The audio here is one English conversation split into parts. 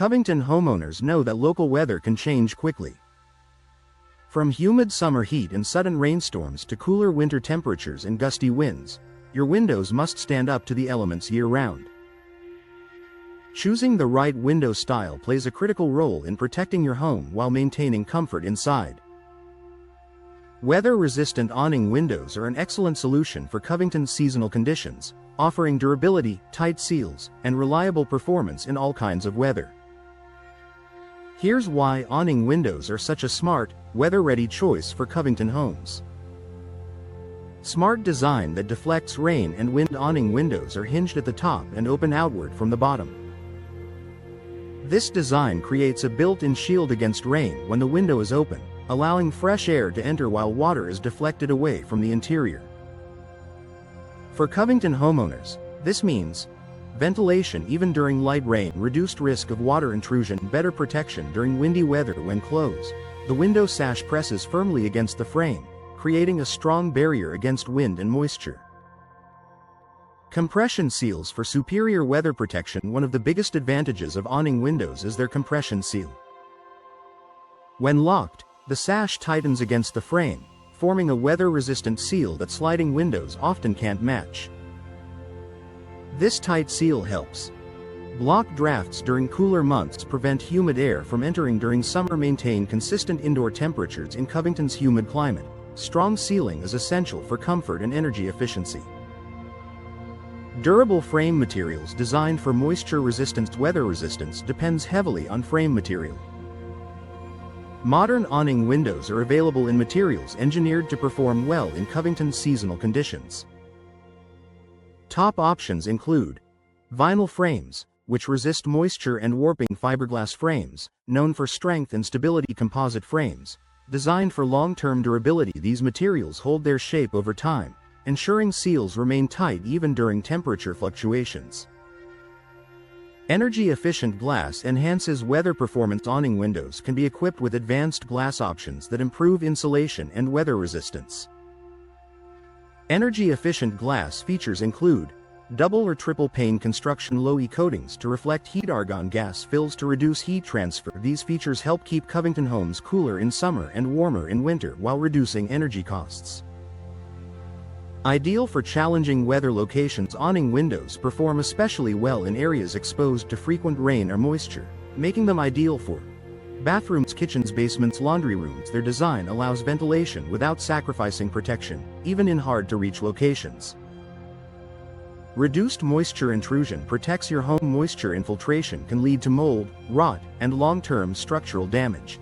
Covington homeowners know that local weather can change quickly. From humid summer heat and sudden rainstorms to cooler winter temperatures and gusty winds, your windows must stand up to the elements year-round. Choosing the right window style plays a critical role in protecting your home while maintaining comfort inside. Weather-resistant awning windows are an excellent solution for Covington's seasonal conditions, offering durability, tight seals, and reliable performance in all kinds of weather. Here's why awning windows are such a smart, weather-ready choice for Covington homes. Smart design that deflects rain and wind. Awning windows are hinged at the top and open outward from the bottom. This design creates a built-in shield against rain when the window is open, allowing fresh air to enter while water is deflected away from the interior. For Covington homeowners, this means ventilation even during light rain, reduced risk of water intrusion, better protection during windy weather. When closed, the window sash presses firmly against the frame, creating a strong barrier against wind and moisture. Compression seals for superior weather protection. One of the biggest advantages of awning windows is their compression seal. When locked, the sash tightens against the frame, forming a weather-resistant seal that sliding windows often can't match. This tight seal helps block drafts during cooler months, prevent humid air from entering during summer, maintain consistent indoor temperatures in Covington's humid climate. Strong sealing is essential for comfort and energy efficiency. Durable frame materials designed for moisture resistance. Weather resistance depends heavily on frame material. Modern awning windows are available in materials engineered to perform well in Covington's seasonal conditions. Top options include vinyl frames, which resist moisture and warping; fiberglass frames, known for strength and stability; composite frames, designed for long-term durability. These materials hold their shape over time, ensuring seals remain tight even during temperature fluctuations. Energy-efficient glass enhances weather performance. Awning windows can be equipped with advanced glass options that improve insulation and weather resistance. Energy-efficient glass features include double or triple pane construction, low-E coatings to reflect heat, argon gas fills to reduce heat transfer. These features help keep Covington homes cooler in summer and warmer in winter while reducing energy costs. Ideal for challenging weather locations. Awning windows perform especially well in areas exposed to frequent rain or moisture, making them ideal for bathrooms, kitchens, basements, laundry rooms. Their design allows ventilation without sacrificing protection, even in hard-to-reach locations. Reduced moisture intrusion protects your home. Moisture infiltration can lead to mold, rot, and long-term structural damage.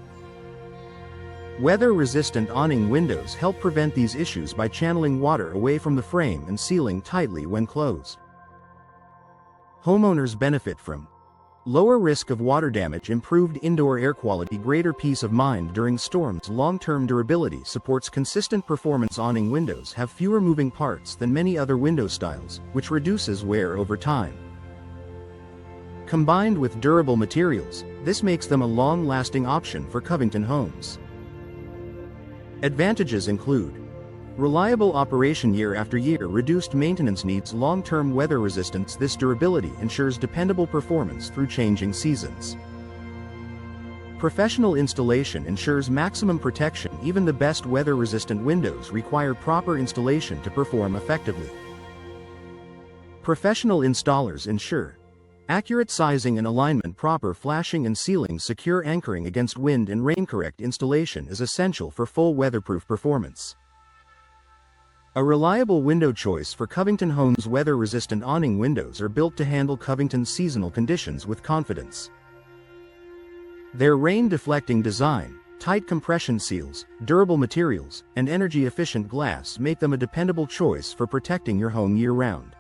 Weather-resistant awning windows help prevent these issues by channeling water away from the frame and sealing tightly when closed. Homeowners benefit from lower risk of water damage, improved indoor air quality, greater peace of mind during storms. Long-term durability supports consistent performance. Awning windows have fewer moving parts than many other window styles, which reduces wear over time. Combined with durable materials, this makes them a long-lasting option for Covington homes. Advantages include reliable operation year after year, reduced maintenance needs, long-term weather resistance. This durability ensures dependable performance through changing seasons. Professional installation ensures maximum protection. Even the best weather-resistant windows require proper installation to perform effectively. Professional installers ensure accurate sizing and alignment, proper flashing and sealing, secure anchoring against wind and rain. Correct installation is essential for full weatherproof performance. A reliable window choice for Covington homes. Weather-resistant awning windows are built to handle Covington's seasonal conditions with confidence. Their rain-deflecting design, tight compression seals, durable materials, and energy-efficient glass make them a dependable choice for protecting your home year-round.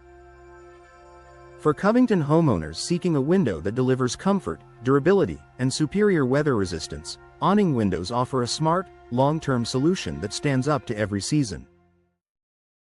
For Covington homeowners seeking a window that delivers comfort, durability, and superior weather resistance, awning windows offer a smart, long-term solution that stands up to every season.